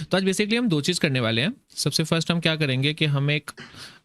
तो आज बेसिकली हम 2 चीज़ करने वाले हैं। सबसे फर्स्ट हम क्या करेंगे कि हम एक,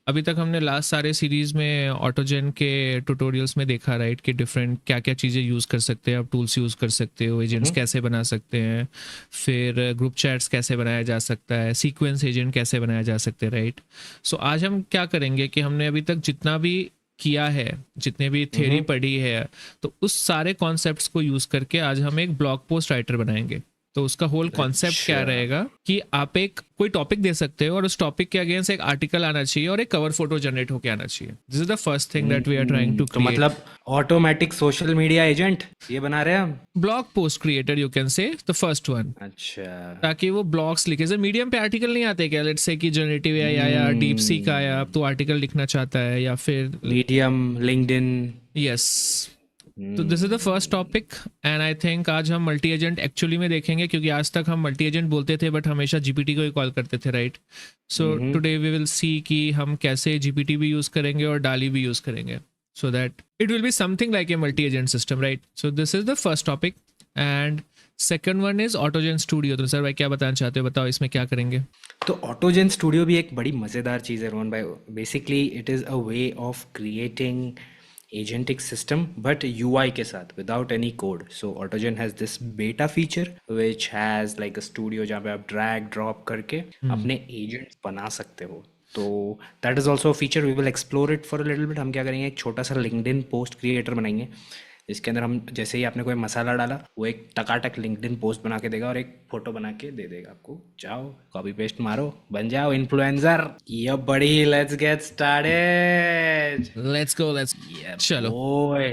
अभी तक हमने लास्ट सारे सीरीज़ में ऑटोजन के ट्यूटोरियल्स में देखा राइट कि डिफरेंट क्या क्या चीज़ें यूज़ कर सकते हैं, आप टूल्स यूज़ कर सकते हो, एजेंट्स कैसे बना सकते हैं, फिर ग्रुप चैट्स कैसे बनाया जा सकता है, सीक्वेंस एजेंट कैसे बनाया जा सकते हैं राइट। सो आज हम क्या करेंगे कि हमने अभी तक जितना भी किया है, जितने भी थ्योरी पढ़ी है, तो उस सारे कॉन्सेप्ट्स को यूज़ करके आज हम एक ब्लॉग पोस्ट राइटर बनाएंगे। तो उसका होल कॉन्सेप्ट क्या रहेगा कि आप एक कोई टॉपिक दे सकते हो और उस टॉपिक के अगेंस्ट एक आर्टिकल आना चाहिए और एक कवर फोटो जनरेट होके आना चाहिए। This is the first thing that we are trying to तो मतलब ऑटोमेटिक सोशल मीडिया एजेंट ये बना रहे हैं हम। Blog post creator you can say the first one. अच्छा, ताकि वो ब्लॉग्स लिखे, जैसे मीडियम पे आर्टिकल नहीं आते क्या, लेट्स से कि जनरेटिव एआई आया, डीप सीक आया, अब तो आर्टिकल लिखना चाहता है, या फिर मीडियम, लिंक्डइन। यस। तो this is the first topic and I think आज हम मल्टी एजेंट एक्चुअली में देखेंगे, क्योंकि आज तक हम मल्टी एजेंट बोलते थे बट हमेशा जीपीटी को ही कॉल करते थे right. So today we will see कि हम कैसे जीपीटी भी यूज़ करेंगे और डाली भी यूज़ करेंगे, so that it will be something like a multi agent system right. So this is the first topic and second one is AutoGen studio. तो सर भाई क्या बताना चाहते हो, बताओ इसमें क्या करेंगे। तो ऑटोजन स्टूडियो भी एक बड़ी मज़ेदार चीज़ है रोहन भाई। Basically it is a way of creating agentic system but UI के साथ without any code. So Autogen has this beta feature which has like a studio जहाँ पे आप drag drop करके अपने agents बना सकते हो। तो that is also a feature, we will explore it for a little bit। हम क्या करेंगे, एक छोटा सा LinkedIn post creator बनाएंगे जिसके अंदर हम जैसे ही आपने कोई मसाला डाला वो एक टकाटक लिंक्डइन पोस्ट बना के देगा और एक फोटो बना के दे देगा आपको। जाओ कॉपी पेस्ट मारो, बन जाओ इन्फ्लुएंसर। ये बड़ी, let's get started, let's go, let's चलो। ओए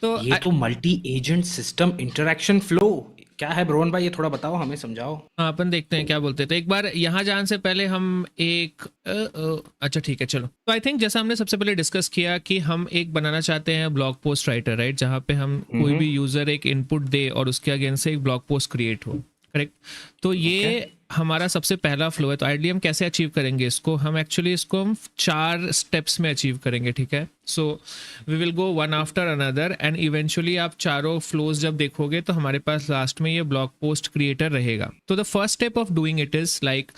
तो ये तो multi agent system interaction flow क्या है ब्रोन भाई, ये थोड़ा बताओ, हमें समझाओ। हाँ अपन देखते हैं क्या बोलते थे। एक बार यहाँ जाने से पहले हम एक अच्छा ठीक है चलो। तो आई थिंक जैसा हमने सबसे पहले डिस्कस किया कि हम एक बनाना चाहते हैं ब्लॉग पोस्ट राइटर राइट, जहाँ पे हम कोई भी यूजर एक इनपुट दे और उसके अगेंस्ट से एक ब्लॉग पोस्ट क्रिएट हो, करेक्ट। तो ये हमारा सबसे पहला फ्लो है। तो आइडिया हम कैसे अचीव करेंगे इसको, हम एक्चुअली इसको हम 4 स्टेप्स में अचीव करेंगे, ठीक है। So we will go one after another and eventually आप चारों फ्लोज जब देखोगे तो हमारे पास लास्ट में ये ब्लॉग पोस्ट क्रिएटर रहेगा। तो the first step of doing it is like,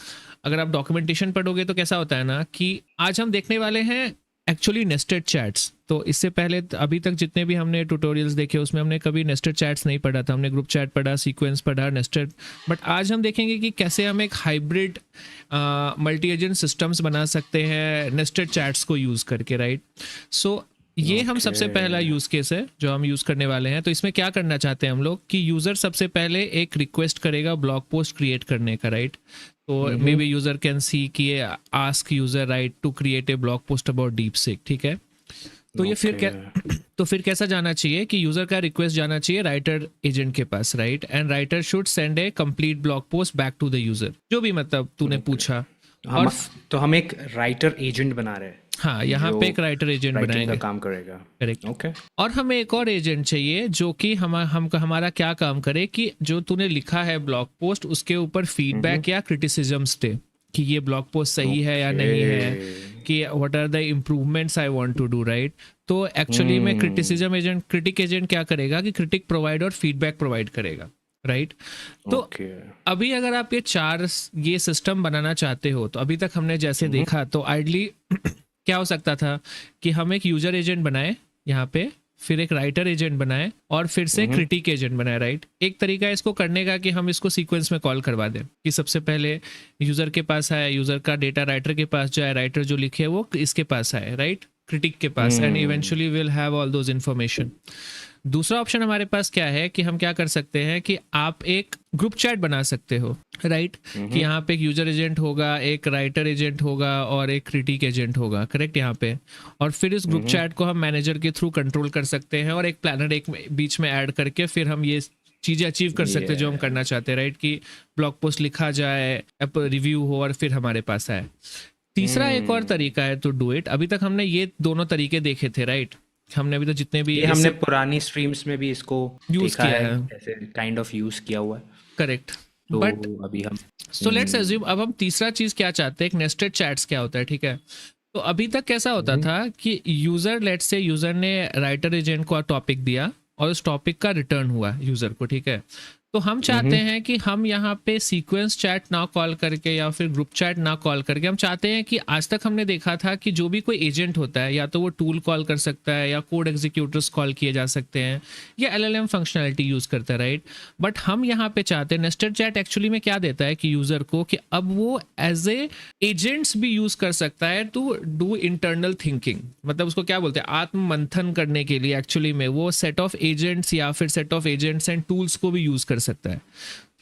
अगर आप डॉक्यूमेंटेशन पढ़ोगे तो कैसा होता है ना कि आज हम देखने वाले हैं एक्चुअली नेस्टेड चैट्स। तो इससे पहले अभी तक जितने भी हमने ट्यूटोरियल्स देखे उसमें हमने कभी नेस्टेड चैट्स नहीं पढ़ा था, हमने ग्रुप चैट पढ़ा, सीक्वेंस पढ़ा, नेस्टेड। बट आज हम देखेंगे कि कैसे हम एक हाइब्रिड मल्टी एजेंट सिस्टम्स बना सकते हैं नेस्टेड चैट्स को यूज़ करके राइट। सो ये हम सबसे पहला यूज़ केस है जो हम यूज़ करने वाले हैं। तो इसमें क्या करना चाहते हैं हम लोग कि यूज़र सबसे पहले एक रिक्वेस्ट करेगा ब्लॉग पोस्ट क्रिएट करने का राइट। तो maybe user can see कि ask user right to create a blog post about DeepSeek, ठीक है। तो ये फिर कैसा जाना चाहिए कि यूज़र का रिक्वेस्ट जाना चाहिए राइटर एजेंट के पास right, and writer should send a complete blog post back to the user, जो भी मतलब तूने पूछा। तो हम एक राइटर एजेंट बना रहे हैं। हाँ, यहाँ पे एक राइटर एजेंट बनाएंगे, काम करेगा, करेक्ट। ओके। और हमें एक और एजेंट चाहिए जो कि हमारा क्या काम करे कि जो तूने लिखा है ब्लॉग पोस्ट उसके ऊपर फीडबैक या क्रिटिसिजम्स दे कि ये ब्लॉग पोस्ट सही है या नहीं है, कि what are the improvements I want to do right. तो एक्चुअली में क्रिटिसिज्म एजेंट, क्रिटिक एजेंट क्या करेगा कि क्रिटिक प्रोवाइड और फीडबैक प्रोवाइड करेगा राइट। तो अभी अगर आप ये सिस्टम बनाना चाहते हो तो अभी तक हमने जैसे देखा तो आइडली क्या हो सकता था कि हम एक यूजर एजेंट बनाए यहाँ पे, फिर एक राइटर एजेंट बनाए और फिर से क्रिटिक एजेंट बनाए राइट। एक तरीका है इसको करने का कि हम इसको सीक्वेंस में कॉल करवा दें कि सबसे पहले यूजर के पास आए, यूजर का डेटा राइटर के पास जाए, राइटर जो लिखे वो इसके पास आए राइट, क्रिटिक के पास, and eventually will have all those information. दूसरा ऑप्शन हमारे पास क्या है कि हम क्या कर सकते हैं कि आप एक ग्रुप चैट बना सकते हो राइट, कि यहाँ पे एक यूजर एजेंट होगा, एक राइटर एजेंट होगा और एक क्रिटिक एजेंट होगा, करेक्ट यहाँ पे। और फिर इस ग्रुप चैट को हम मैनेजर के थ्रू कंट्रोल कर सकते हैं और एक प्लानर एक बीच में ऐड करके फिर हम ये चीज़ें अचीव कर सकते हैं जो हम करना चाहते हैं राइट, कि ब्लॉग पोस्ट लिखा जाए, रिव्यू हो और फिर हमारे पास आए। तीसरा एक और तरीका है टू डू इट। अभी तक हमने ये दोनों तरीके देखे थे राइट, हमने अभी तो जितने भी हमने पुरानी स्ट्रीम्स में भी इसको यूज किया है, ऐसे काइंड ऑफ यूज किया हुआ है, करेक्ट। तो बट अभी हम सो लेट्स अज्यूम अब हम तीसरा चीज क्या चाहते हैं, एक नेस्टेड चैट्स क्या होता है, ठीक है। तो अभी तक कैसा होता था कि यूजर, लेट्स से यूजर ने राइटर एजेंट को टॉपिक दिया और उस टॉपिक का रिटर्न हुआ यूजर को, ठीक है। तो हम चाहते हैं कि हम यहाँ पे सीक्वेंस चैट ना कॉल करके या फिर ग्रुप चैट ना कॉल करके, हम चाहते हैं कि आज तक हमने देखा था कि जो भी कोई एजेंट होता है या तो वो टूल कॉल कर सकता है या कोड एग्जीक्यूटर्स कॉल किए जा सकते हैं या LLM फंक्शनैलिटी यूज़ करता है, राइट। बट हम यहाँ पे चाहते हैं, नेस्टेड चैट एक्चुअली में क्या देता है कि यूज़र को कि अब वो एज ए एजेंट्स भी यूज़ कर सकता है टू डू इंटरनल थिंकिंग, मतलब उसको क्या बोलते हैं, आत्म मंथन करने के लिए एक्चुअली में वो सेट ऑफ एजेंट्स या फिर set of agents and tools को भी यूज़ कर सकता है।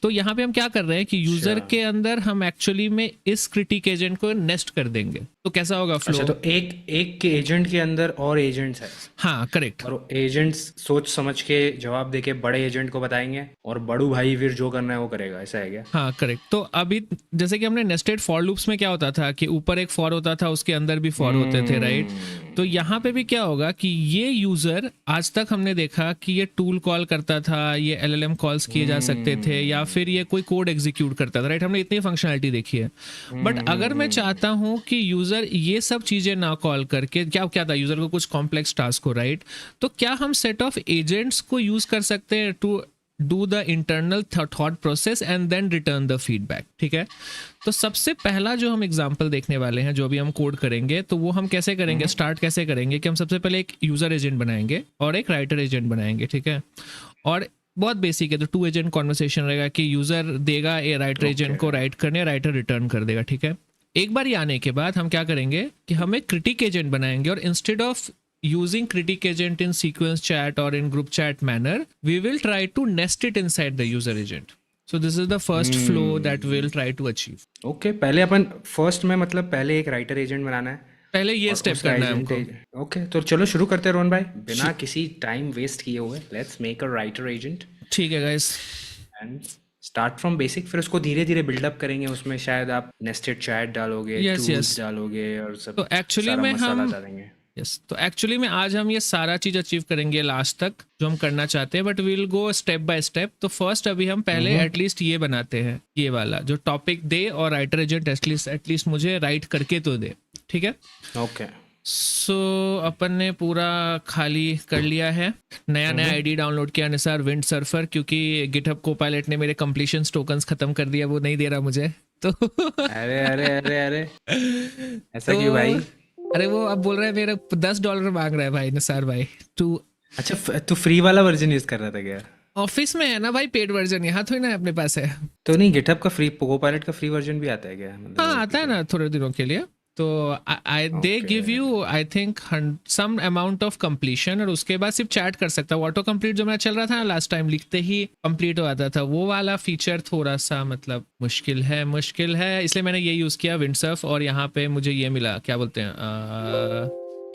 तो यहाँ पे हम क्या कर रहे हैं कि यूजर के अंदर हम एक्चुअली में इस क्रिटिक एजेंट को नेस्ट कर देंगे। तो कैसा होगा फ्लो? अच्छा, तो एक के एजेंट के अंदर और एजेंट्स है, हाँ करेक्ट। और एजेंट्स सोच समझ के जवाब देके बड़े एजेंट को बताएंगे और बड़ू भाई फिर जो करना है वो करेगा, ऐसा है क्या? हाँ करेक्ट। तो अभी जैसे कि हमने नेस्टेड फॉर लूप्स में क्या होता था कि ऊपर एक फॉर होता था, उसके अंदर भी फॉर होते थे, राइट। तो यहाँ पे भी क्या होगा कि ये यूजर, आज तक हमने देखा कि ये टूल कॉल करता था, ये LLM कॉल्स किए जा सकते थे या फिर ये कोई कोड एग्जीक्यूट करता था, राइट। हमने इतनी फंक्शनैलिटी देखी है। बट अगर मैं चाहता हूँ कि यूजर ये सब चीजें ना कॉल करके, क्या था, यूजर को कुछ कॉम्प्लेक्स टास्क हो, राइट, तो क्या हम सेट ऑफ एजेंट्स को यूज कर सकते हैं to do the internal thought process and then return the feedback, ठीक है। तो सबसे पहला जो हम एग्जांपल देखने वाले हैं, जो भी हम कोड करेंगे, तो वो हम कैसे करेंगे, स्टार्ट कैसे करेंगे कि हम सबसे पहले एक यूजर एजेंट बनाएंगे और एक राइटर एजेंट बनाएंगे, ठीक है। और बहुत बेसिक है, तो 2 एजेंट कॉन्वर्सेशन रहेगा कि यूजर देगा ये राइटर एजेंट को राइट करने, राइटर रिटर्न कर देगा, ठीक है। एक बार ये आने के बाद हम क्या करेंगे कि हम एक क्रिटिक एजेंट बनाएंगे और instead of using critic agent in sequence chat or in group chat manner, we will try to nest it inside the user agent. So this is the first flow that we'll try to achieve. Okay, पहले अपन first में मतलब पहले एक writer agent बनाना है पहले ये और step उसका करना है एजेंट हमको। ओके, तो चलो शुरू करते हैं रोहन भाई, बिना किसी टाइम वेस्ट किए हुए। Let's make a writer agent ठीक है guys, and start from basic, फिर उसको धीरे धीरे बिल्डअप करेंगे। उसमें शायद आप नेस्टेड चैट डालोगे, Yes, टूल्स yes. डालोगे और सब तो एक्चुअली सारा में मसाला हम डालेंगे। यस तो एक्चुअली में आज हम ये सारा चीज अचीव करेंगे लास्ट तक जो हम करना चाहते हैं, but we will go step by step. तो फर्स्ट अभी हम पहले एटलीस्ट ये बनाते हैं, ये वाला जो टॉपिक दे और राइटर एजेंट एटलीस्ट मुझे राइट करके तो दे, ठीक है। ओके, सो अपन ने पूरा खाली कर लिया है, नया आईडी डाउनलोड किया निसार विंड सर्फर, क्योंकि गिटहब कोपायलट ने मेरे कंप्लीशन टोकन्स खत्म कर दिया, वो नहीं दे रहा मुझे तो अरे अरे अरे अरे, ऐसा क्यों भाई? अरे वो अब बोल रहा है मेरे $10 मांग रहा है भाई निसार भाई। तू अच्छा, तू फ्री वाला वर्जन यूज कर रहा था क्या? ऑफिस में है ना भाई, पेड वर्जन यहाँ थोड़ी ना अपने पास है। तो नहीं, गिटहब का फ्री कोपायलट का फ्री वर्जन भी आता है क्या? मतलब हाँ आता है ना थोड़े दिनों के लिए, तो they give you I think some amount of completion, और उसके बाद सिर्फ चैट कर सकता है। ऑटो कंप्लीट जो मेरा चल रहा था ना लास्ट टाइम, लिखते ही कंप्लीट हो जाता था, वो वाला फीचर थोड़ा सा मतलब मुश्किल है, इसलिए मैंने ये यूज किया विंडसर्फ, और यहाँ पे मुझे ये मिला, क्या बोलते हैं,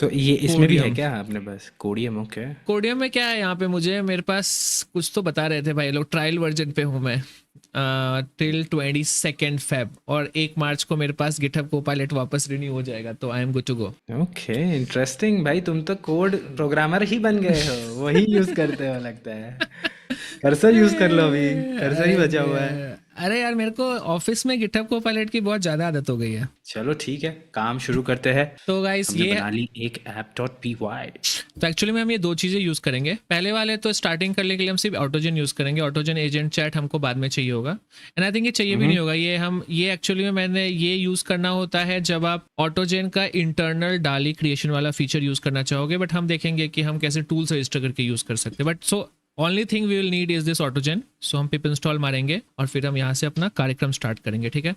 तो ये इसमें भी है कोडियम। क्या अपने पास कोडियम? ओके, कोडियम में क्या है, यहाँ पे मेरे पास कुछ तो बता रहे थे भाई लोग, ट्रायल वर्जन पे हूँ मैं टिल 22 Feb, और 1 मार्च को मेरे पास गिटहब कोपायलट वापस रिन्यू हो जाएगा, तो I am good to go. Okay, interesting भाई, तुम तो कोड प्रोग्रामर ही बन गए हो, वही यूज करते हो लगता है। कर्सर यूज कर लो, अभी कर्सर ही बचा हुआ है। अरे यार मेरे को ऑफिस में गिटहब कोपायलट की बहुत ज्यादा आदत हो गई है। चलो ठीक है, काम शुरू करते हैं। तो गाइस हमने ये बना ली एक app.py। तो एक्चुअली में हम ये 2 चीज़ें यूज़ करेंगे। पहले वाले तो स्टार्टिंग करने के लिए हम सिर्फ ऑटोजन यूज़ करेंगे, ऑटोजन एजेंट चैट हमको बाद में चाहिए होगा, एंड आई थिंक ये चाहिए भी नहीं होगा। ये एक्चुअली में मैंने ये यूज़ करना होता है जब आप ऑटोजन का इंटरनल डाली क्रिएशन वाला फीचर यूज़ करना चाहोगे, बट हम देखेंगे कि हम कैसे टूल्स रजिस्टर करके यूज़ कर सकते हैं। But so only thing we will need is this AutoGen. So हम पिप इंस्टॉल मारेंगे और फिर हम यहाँ से अपना कार्यक्रम स्टार्ट करेंगे, ठीक है।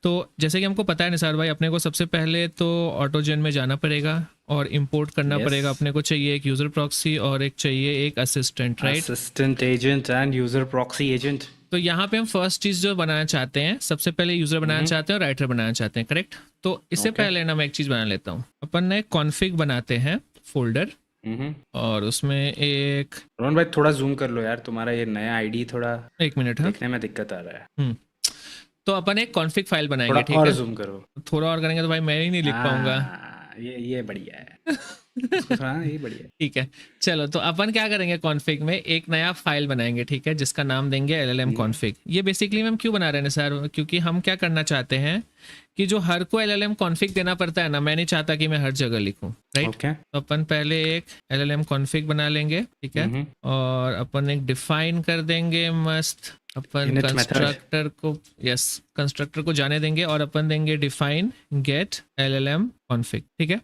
तो जैसे कि हमको पता है निसार भाई, अपने को सबसे पहले तो ऑटोजन में जाना पड़ेगा और इंपोर्ट करना पड़ेगा। अपने को चाहिए एक यूजर प्रॉक्सी और एक चाहिए एक assistant, right? Assistant agent and user proxy agent. तो यहाँ पे हम फर्स्ट चीज जो बनाना चाहते हैं, सबसे पहले यूजर बनाना चाहते हैं और राइटर बनाना चाहते हैं, करेक्ट? तो इससे पहले ना मैं एक चीज बना लेता हूँ, अपन ने कॉन्फ़िग बनाते हैं फोल्डर, और उसमें एक रोहन भाई थोड़ा जूम कर लो यार, तुम्हारा ये नया आईडी थोड़ा 1 मिनट है, देखने में दिक्कत आ रहा है। तो अपन एक कॉन्फ़िग फाइल बनाएंगे, थोड़ा ठीक और है? जूम करो। थोड़ा और करेंगे तो भाई मैं ही नहीं लिख पाऊंगा। ये बढ़िया है। उसको थोड़ा यही बढ़िया है। ठीक है, चलो तो अपन क्या करेंगे, कॉन्फ़िग में एक नया फाइल बनाएंगे, ठीक है, जिसका नाम देंगे LLM config। ये बेसिकली हम क्यों बना रहे हैं सर, क्योंकि हम क्या करना चाहते हैं कि जो हर को LLM config देना पड़ता है ना, मैं नहीं चाहता कि मैं हर जगह लिखूं, राइट। ओके। तो अपन पहले एक LLM config बना लेंगे, ठीक है, और अपन एक डिफाइन कर देंगे मस्त, अपन Init method। कंस्ट्रक्टर को, यस, कंस्ट्रक्टर को जाने देंगे और अपन देंगे डिफाइन गेट LLM config, ठीक है।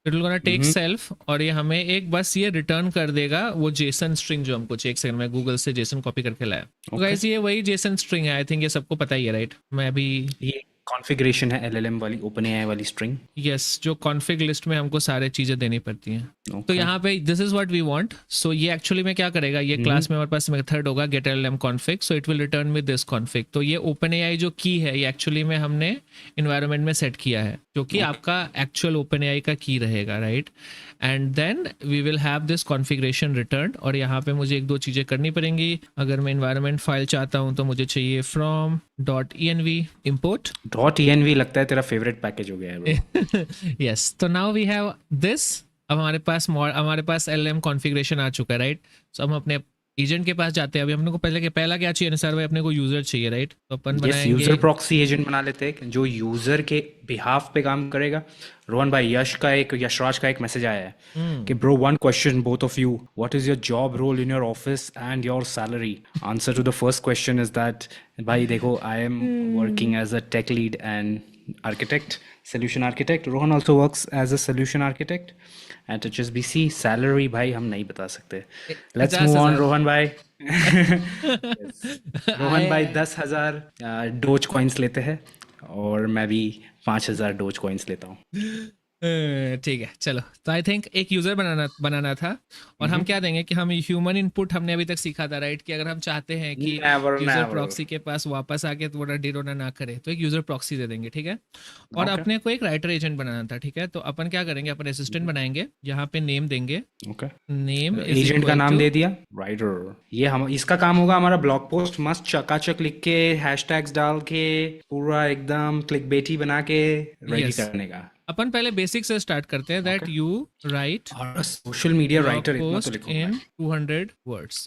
It will gonna take self, और ये हमें एक बस ये रिटर्न कर देगा वो जेसन स्ट्रिंग जो हमको चाहिए। एक सेकंड में गूगल से जेसन कॉपी करके लाया। तो गाइस ये वही जेसन स्ट्रिंग है, आई थिंक ये सबको पता ही है, राइट। मैं अभी ये कॉन्फ़िगरेशन है LLM वाली, OpenAI वाली स्ट्रिंग। यस, जो कॉन्फ़िग लिस्ट में हमको सारे चीज़ें देनी पड़ती हैं। तो Okay। यहाँ पे this is what we want. So ये एक्चुअली में क्या करेगा, ये क्लास में हमारे पास मेथड होगा get LLM config, so it will return with this config। तो ये OpenAI जो की है, ये एक्चुअली में हमने इन्वायरमेंट में सेट किया है, जो कि आपका एक्चुअल OpenAI का की रहेगा, राइट। And then we will have this configuration return, और यहाँ पे मुझे एक दो चीज़ें करनी पड़ेंगी। अगर मैं इन्वायरमेंट फाइल चाहता हूँ तो मुझे चाहिए फ्रॉम .env import। .env लगता है तेरा फेवरेट पैकेज हो गया है bro। यस, तो नाउ वी हैव दिस। अब हमारे पास LLM कॉन्फ़िगरेशन आ चुका है, राइट। सो हम अपने एजेंट के पास जाते हैं। अभी हमने को पहला क्या चाहिए ना सर भाई, अपने को यूजर चाहिए, राइट। तो अपन बनाएंगे यूजर प्रॉक्सी एजेंट बना लेते हैं जो यूजर के बिहाफ पे काम करेगा। रोहन भाई, यशराज का एक मैसेज आया है कि bro, one question both of you, what is your job role in your office and your salary. Answer to the first question is that, भाई देखो, I am working as a tech lead and architect, solution architect. Rohan also works as a solution architect at HSBC. Salary भाई हम नहीं बता सकते। Let's move on, Rohan भाई। रोहन भाई 10,000 dose coins लेते हैं, और मैं भी 5,000 डोज कॉइन्स लेता हूँ। ठीक है, चलो। तो आई थिंक एक यूजर बनाना था, और हम क्या देंगे कि हम ह्यूमन इनपुट हमने अभी तक सीखा था, राइट, कि अगर हम चाहते हैं कि यूजर प्रॉक्सी के पास वापस आके तो वो डिरोना ना करे, तो एक यूजर प्रॉक्सी दे देंगे, ठीक है। और अपने को एक राइटर एजेंट बनाना था, ठीक है। तो अपन क्या करेंगे, अपन असिस्टेंट बनाएंगे, यहाँ पे नेम देंगे, नेम एजेंट का नाम दे दिया, राइटर। ये हम, इसका काम होगा हमारा ब्लॉग पोस्ट मस्त चकाचक लिख के, हैशटैग्स डाल के, पूरा एकदम क्लिकबेटी बना के रेडी करने का। अपन पहले बेसिक से स्टार्ट करते हैं, that you right social media writer इतना तो लिखो इन 200 words.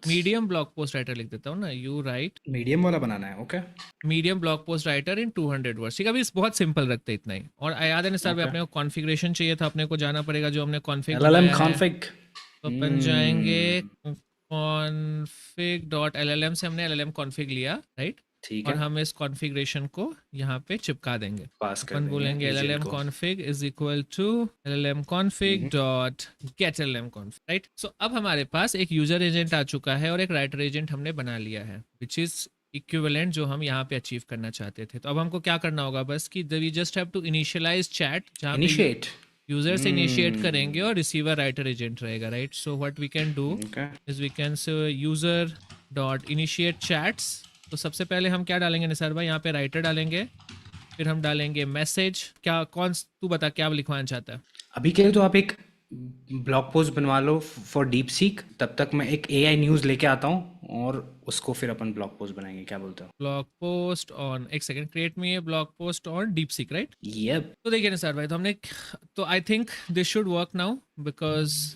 Medium blog post writer लिख देता हूँ ना, यू राइट, मीडियम वाला बनाना है। Okay, medium blog post writer in 200 words, ठीक है। अभी बहुत सिंपल रखते हैं इतना ही। और याद है ना सर, अपने को कॉन्फ़िगरेशन चाहिए था, अपने को जाना पड़ेगा जो हमने कॉन्फ़िग LLM config। तो अपन जाएंगे config.llm से, हमने LLM config लिया, राइट। ठीक और है, हम इस कॉन्फ़िगरेशन को यहाँ पे चिपका देंगे। पास कर अपन देंगे बोलेंगे agent LLM को। config is equal to LLM config dot get LLM config, right. So अब हमारे पास एक यूजर एजेंट आ चुका है और एक राइटर एजेंट हमने बना लिया है, विच इज इक्विवेलेंट जो हम यहाँ पे अचीव करना चाहते थे। तो अब हमको क्या करना होगा, बस कि we just have to initialise chat, जहाँ पे इनिशिएट यूजर से इनिशिएट करेंगे और रिसीवर राइटर एजेंट रहेगा, right. So what we can do is we can say user dot initiate chats. तो सबसे पहले हम क्या डालेंगे निसार भाई, यहाँ पे राइटर डालेंगे, फिर हम डालेंगे मैसेज। क्या तू बता क्या लिखवाना चाहता है। अभी के लिए तो आप एक ब्लॉग पोस्ट बनवा लो फॉर डीप सीक, तब तक मैं एक AI न्यूज़ लेके आता हूँ और उसको फिर अपन ब्लॉग पोस्ट बनाएंगे। क्या बोलते हो? ब्लॉग पोस्ट ऑन, एक second, create me a blog post on DeepSeek, right. Yup. तो देखिए निसार भाई, तो हमने, तो I think this should work now, because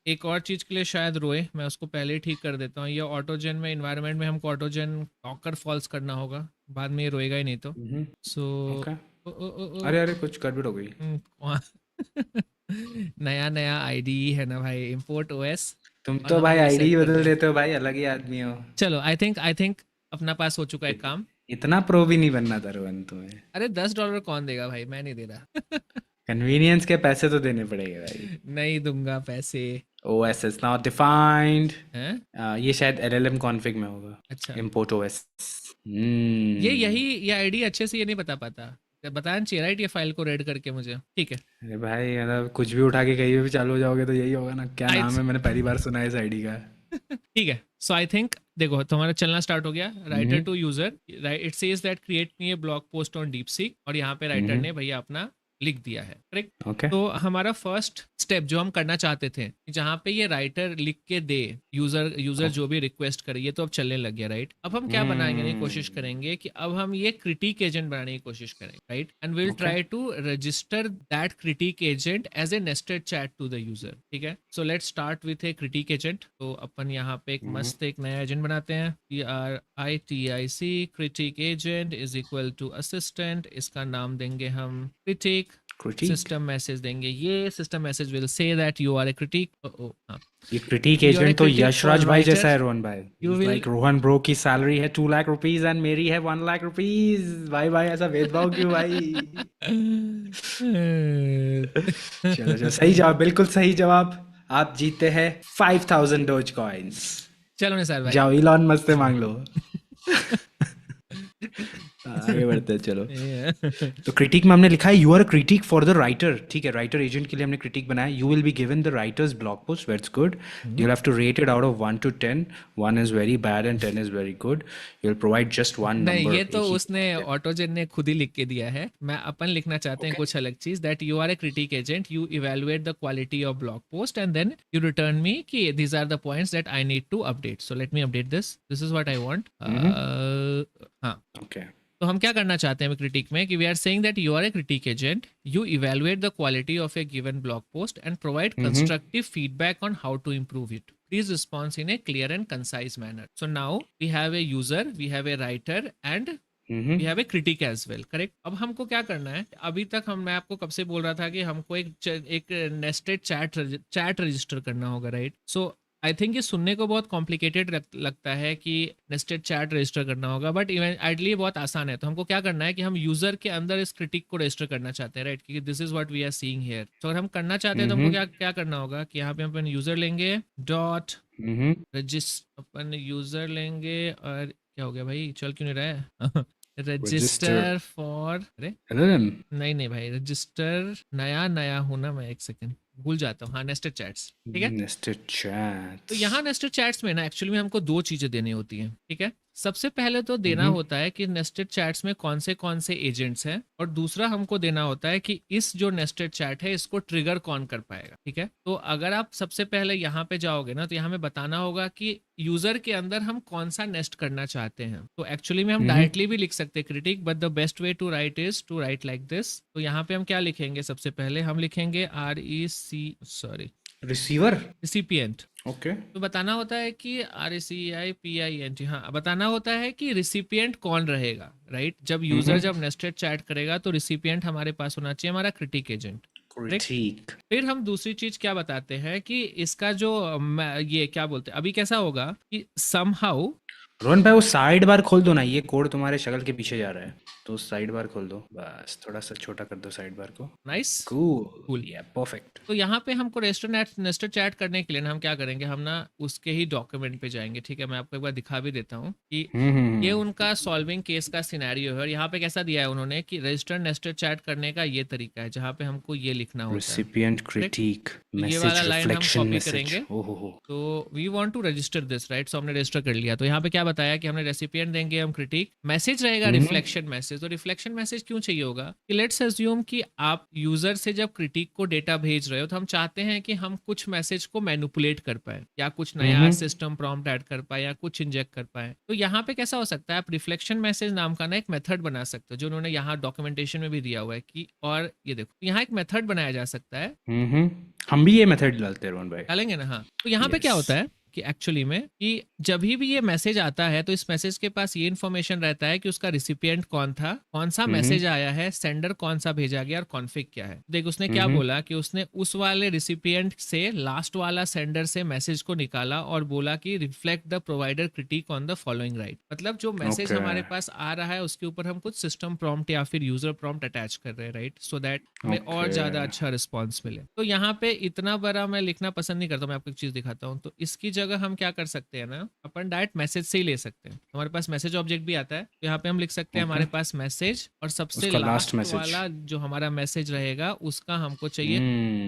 एक और चीज के लिए शायद रोए, मैं उसको पहले ही ठीक कर देता हूँ। ये ऑटोजन में, इन्वायरमेंट में हमको ऑटोजन डॉकर फॉल्स करना होगा, बाद में ये रोएगा ही नहीं तो। सो अरे अरे, कुछ गड़बड़ हो गई। नया आईडी है ना भाई, इंपोर्ट OS। तुम तो भाई आईडी ही बदल देते हो भाई, अलग ही आदमी हो। चलो, आई थिंक अपना पास हो चुका है काम। इतना प्रो भी नहीं बनना था रोहन तुम्हें। अरे $10 कौन देगा भाई, मैं नहीं दे रहा। कन्वीनियंस के पैसे तो देने पड़ेंगे भाई। नहीं दूंगा पैसे। OS is not defined। हैं? ये शायद LLM config में होगा। अच्छा, import OS। ये आईडी अच्छे से ये नहीं बता पाता, बताना चाहिए, राइट, ये फाइल को रेड करके मुझे, ठीक है। अरे भाई, मतलब कुछ भी उठा के कहीं भी चालू हो जाओगे तो यही होगा ना। क्या नाम है, मैंने पहली बार सुना है इस आईडी का। ठीक है, सो आई थिंक देखो तुम्हारा चलना स्टार्ट हो गया। Writer to user, it says that create me a blog post on DeepSeek, और यहाँ पे राइटर ने भैया अपना लिख दिया है, करेक्ट। ओके तो हमारा फर्स्ट स्टेप जो हम करना चाहते थे, जहाँ पे ये राइटर लिख के दे, यूजर जो भी रिक्वेस्ट करे, ये तो अब चलने लग गया, राइट। अब हम क्या बनाएंगे, नहीं कोशिश करेंगे कि अब हम ये क्रिटिक एजेंट बनाने की कोशिश करेंगे, right, and will try to register that critic agent as a nested chat to the user, ठीक है। So let's start with a critic agent. तो अपन यहाँ पे एक मस्त एक नया एजेंट बनाते हैं, CRITIC, critic agent is equal to assistant, इसका नाम देंगे हम क्रिटिक, सिस्टम मैसेज देंगे, ये system message will say that you are a critic. ये critic You are a agent तो critic यशराज for भाई writer. जैसा है रोहन भाई। You will- like Rohan bro की सैलरी है 2 लाख रुपीज एंड मेरी है 1 लाख रुपीज। भाई भाई ऐसा भेदभाव क्यों भाई? चलो चलो, सही जवाब, बिल्कुल सही जवाब। आप जीते हैं 5000 डोज कॉइन्स। चलो निसार भाई, जाओ इलॉन मस्क से मांग लो। आगे बढ़ते हैं, चलो। तो क्रिटिक में हमने लिखा है you are a critic for the writer, ठीक है। राइटर एजेंट के लिए हमने क्रिटिक बनाया। You will be given the writer's blog post, waits good. You have to rate it out of 1 to 10। 1 is very bad and 10 is very good. You will provide just one नहीं, number. ये तो उसने ऑटोजन ने खुद ही लिख के दिया है। मैं अपन लिखना चाहते हैं कुछ अलग चीज, that you are a critic agent, you evaluate the quality of blog post and then you return me कि these are the points that I need to update. So let me update this is what I want. हाँ, okay तो हम क्या करना चाहते हैं critic में कि we are saying that you are a critic agent, you evaluate the quality of a given blog post and provide constructive feedback on how to improve it. Please respond in a clear and concise manner. So now we have a user, we have a writer and we have a critic as well, correct? अब हमको क्या करना है, अभी तक मैं आपको कब से बोल रहा था कि हमको एक नेस्टेड चैट रजिस्टर करना होगा, राइट? सो आई थिंक ये सुनने को बहुत कॉम्प्लिकेटेड लगता है कि नेस्टेड चैट रजिस्टर करना होगा, बट आइडली बहुत आसान है। तो हमको क्या करना है कि हम यूजर के अंदर इस क्रिटिक को रजिस्टर करना चाहते हैं, राइट, क्योंकि this is what we are seeing here. तो अगर हम करना चाहते हैं तो हमको क्या करना होगा कि यहाँ पे हम अपन यूजर लेंगे डॉट रजिस्टर, अपन यूजर लेंगे और क्या हो गया भाई, चल क्यों नहीं रहा है? रजिस्टर फॉर, अरे नहीं भाई, रजिस्टर नया हूं ना मैं, एक सेकंड भूल जाता हूँ। हाँ, नेस्टेड चैट्स, ठीक है। Nested chats. तो यहाँ नेस्टेड चैट्स में ना एक्चुअली में हमको दो चीजें देनी होती हैं, ठीक है। सबसे पहले तो देना होता है कि नेस्टेड चैट्स में कौन से एजेंट्स हैं, और दूसरा हमको देना होता है कि इस जो नेस्टेड चैट है इसको ट्रिगर कौन कर पाएगा, ठीक है। तो अगर आप सबसे पहले यहाँ पे जाओगे ना, तो यहाँ में बताना होगा कि यूजर के अंदर हम कौन सा नेस्ट करना चाहते हैं। तो एक्चुअली में हम डायरेक्टली भी लिख सकते हैं critic, but the best way to write is to write like this. तो यहाँ पे हम क्या लिखेंगे, सबसे पहले हम लिखेंगे रिसिपिएंट। ओके तो बताना होता है कि RECIPIENT, हाँ, बताना होता है कि रिसिपिएंट कौन रहेगा, राइट। जब यूजर जब नेस्टेड चैट करेगा तो रिसिपिएंट हमारे पास होना चाहिए हमारा क्रिटिक एजेंट। ठीक। फिर हम दूसरी चीज क्या बताते हैं कि इसका जो ये क्या बोलते हैं, अभी कैसा होगा कि समहाउ, रोहन भाई वो साइड बार खोल दो ना, ये कोड तुम्हारे शक्ल के पीछे जा रहा है, तो साइड बार खोल दो, बस थोड़ा सा छोटा कर दो साइड बार को। नाइस, कूल या परफेक्ट। तो यहाँ पे हमको नेस्टेड चैट करने के लिए ना हम क्या करेंगे, हम ना उसके ही डॉक्यूमेंट पे जाएंगे, ठीक है। मैं आपको एक बार दिखा भी देता हूँ कि ये उनका सॉल्विंग केस का सिनेरियो है, और यहाँ पे कैसा दिया है उन्होंने कि रजिस्टर्ड नेस्टेड चैट करने का ये तरीका है, जहाँ पे हमको ये लिखना होता है, रिसिपिएंट क्रिटिक ये वाला मैसेज लाइन हम रिफ्लेक्शन कॉपी मैसेज। करेंगे। ओहो, तो we want to register this, right. So हमने रजिस्टर कर लिया। तो यहाँ पे क्या बताया कि हमने रेसिपिएंट देंगे हम क्रिटिक, मैसेज रहेगा रिफ्लेक्शन मैसेज। तो रिफ्लेक्शन मैसेज क्यों चाहिए होगा कि लेट्स अज्यूम कि आप यूजर से जब क्रिटिक को डेटा भेज रहे हो, तो हम चाहते हैं कि हम कुछ मैसेज को मैनिपुलेट कर पाए, या कुछ नया सिस्टम प्रॉम्प्ट ऐड कर पाए, या कुछ इंजेक्ट कर पाए। तो यहाँ पे कैसा हो सकता है, आप रिफ्लेक्शन मैसेज नाम का ना एक मेथड बना सकते हो, जो उन्होंने यहाँ डॉक्यूमेंटेशन में भी दिया हुआ है कि, और ये देखो यहाँ एक मेथड बनाया जा सकता है। हम भी ये मेथड डालते हैं रोहन भाई, डालेंगे ना। हाँ, तो यहाँ पे क्या होता है कि एक्चुअली में कि जब भी ये मैसेज आता है तो इस मैसेज के पास ये इन्फॉर्मेशन रहता है कि उसका रिसिपिएंट कौन था, कौन सा मैसेज आया है, सेंडर कौन सा भेजा गया, और कॉन्फिग क्या है। देख उसने क्या बोला कि उसने उस वाले रिसिपिएंट से लास्ट वाला सेंडर से मैसेज को निकाला और बोला कि reflect the provider critic on the following, right. मतलब जो मैसेज हमारे पास आ रहा है उसके ऊपर हम कुछ सिस्टम प्रॉम्प्ट या फिर यूजर प्रॉम्प्ट अटैच कर रहे हैं, राइट, सो दैट हमें और ज्यादा अच्छा रिस्पॉन्स मिले। तो यहाँ पे इतना बड़ा मैं लिखना पसंद नहीं करता, मैं आपको एक चीज दिखाता हूँ। तो इसकी जगह हम क्या कर सकते हैं ना, अपन डायरेक्ट मैसेज से ही ले सकते हैं। हमारे पास मैसेज ऑब्जेक्ट भी आता है, तो यहाँ पे हम लिख सकते हैं ओके, हमारे पास मैसेज, और सबसे उसका लास्ट लास्ट मैसेज। वाला जो हमारा मैसेज रहेगा उसका हमको चाहिए,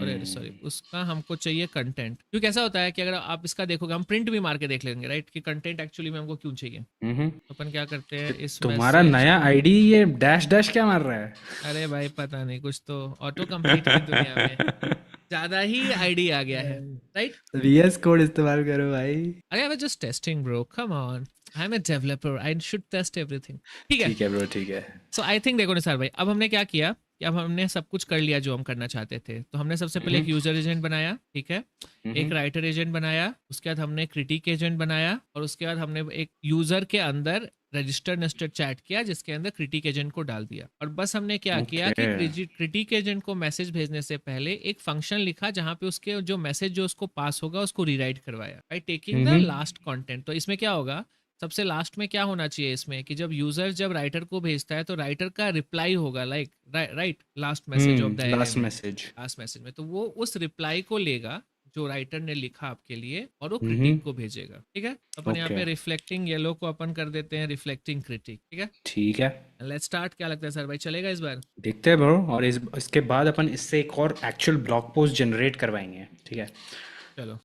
अरे सॉरी, हम्म। उसका हमको चाहिए कंटेंट। क्योंकि ऐसा होता है कि अगर आप इसका देखोगे, हम प्रिंट भी मार के देख लेंगे राइट, कि कंटेंट एक्चुअली में हमको क्यों चाहिए। हम्म। तो अपन क्या करते हैं, इस तुम्हारा मैसेज नया को, आईडी ये डैश डैश क्या मार रहा है? अरे भाई पता नहीं, कुछ तो ऑटो कंप्लीट की दुनिया में ज्यादा ही आईडी आ गया है, राइट। वीएस कोड इस्तेमाल करो भाई। अरे I was just testing bro, come on, I am a developer, I should test everything. ठीक है, ठीक है ब्रो, ठीक है। सो आई थिंक देखो निसार भाई, अब हमने क्या किया कि अब हमने सब कुछ कर लिया जो हम करना चाहते थे। तो हमने सबसे पहले एक हम्म। यूजर एजेंट बनाया, ठीक है, एक हम्म। राइटर एजेंट बनाया, उसके बाद हमने क्रिटिक एजेंट बनाया, और उसके बाद हमने एक यूजर के अंदर रजिस्टर नेस्टेड चैट किया जिसके अंदर क्रिटिक एजेंट को डाल दिया। और बस हमने क्या किया कि ओके। क्रिटिक एजेंट को मैसेज भेजने से पहले एक फंक्शन लिखा जहां पे उसके जो मैसेज जो उसको पास होगा उसको रीराइट करवाया by taking the hmm. Last content. तो इसमें क्या होगा, सबसे लास्ट में क्या होना चाहिए इसमें, कि जब यूजर जब राइटर को भेजता है तो राइटर का रिप्लाई होगा, like right, last message of the array last में, मैसेज। लास्ट मैसेज में, तो वो उस रिप्लाई को लेगा जो राइटर ने लिखा आपके लिए, और वो हम्म। क्रिटिक को भेजेगा। ठीक है, अपन यहाँ ओके, पे रिफ्लेक्टिंग येलो को अपन कर देते हैं रिफ्लेक्टिंग क्रिटिक। ठीक है, ठीक है। Let's start. क्या लगता है सर भाई, चलेगा इस बार? देखते हैं ब्रो, और इसके बाद अपन इससे एक और एक्चुअल ब्लॉग पोस्ट जनरेट करवाएंगे, ठीक है। चलो